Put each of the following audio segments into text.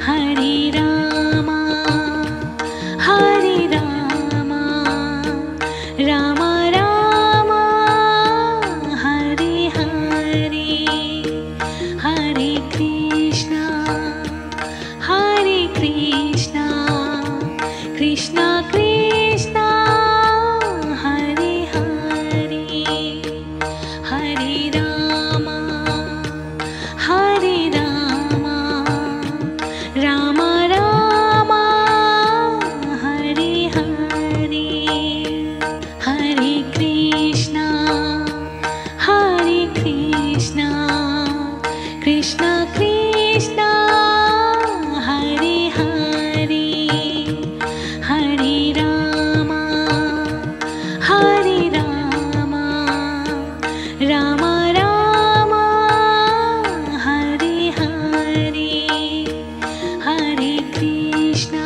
Hare Krishna Krishna Krishna Hare Hare Hare Rama Hare Rama Rama Rama Hare Hare Hare Krishna Krishna Krishna Hare Hare Hare Rama Hare Rama Rama Rama Hare Hare Hare Krishna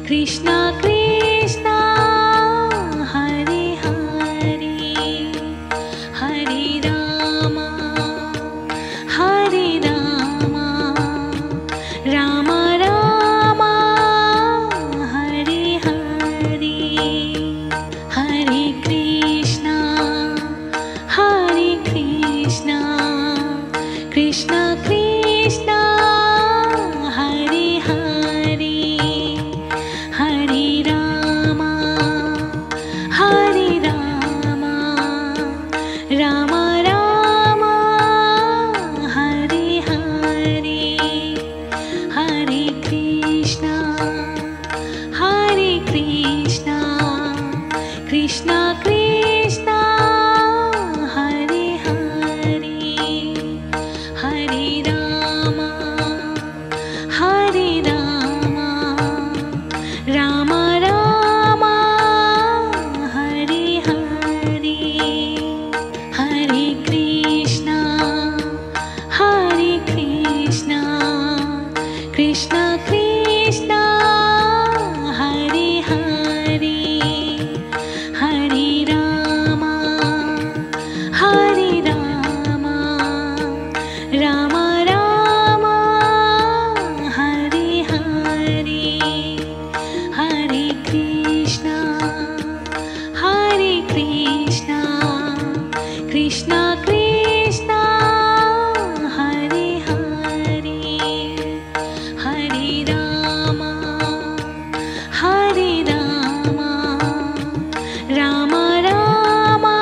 Krishna Krishna Hare Hare Hare Rama Rama Rama Hare Hare Hare Krishna Krishna Krishna Hare Hare Hare Rama Rama Rama Hare Hare Hare Krishna Krishna Krishna Hare Hare Hare Rama Rama Rama Hare Hare Hare Krishna Krishna Krishna Hare Hare Hare Rama Rama Rama Hare Hare Hare Krishna Krishna Krishna Hare Hare Hare Rama Rama Rama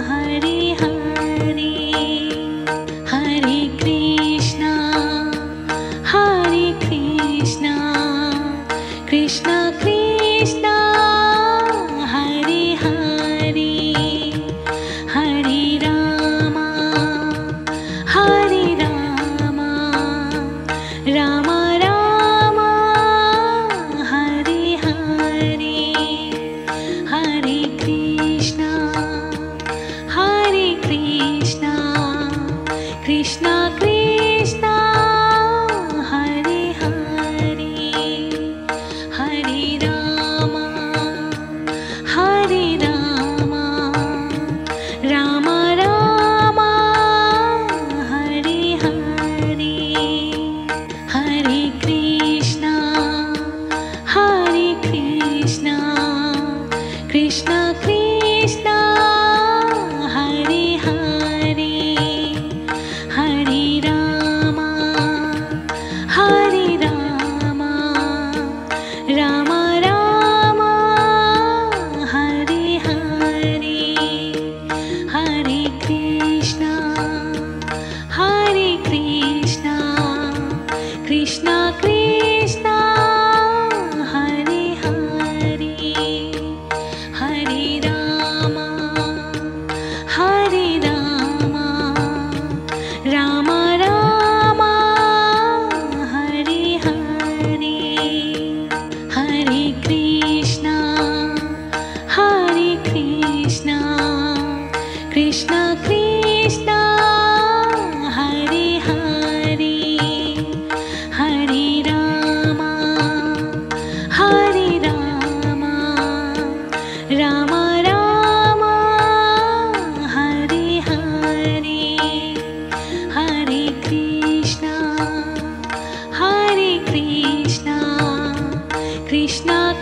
Hare Hare Hare Krishna Krishna Krishna Hare Hare Hare Rama Rama Rama Hare Hare Hare Krishna Krishna Krishna Hare Hare Hare Rama Rama Rama Hare Hare Hare Krishna Krishna Krishna Hare Hare Hare Rama Rama Rama Hare Hare Hare Krishna Krishna Krishna Hare Hare Hare Rama Rama Rama Hare Hare Hare Krishna Krishna Krishna Hare Hare Hare Rama Rama Rama Hare Hare Hare Krishna Krishna Krishna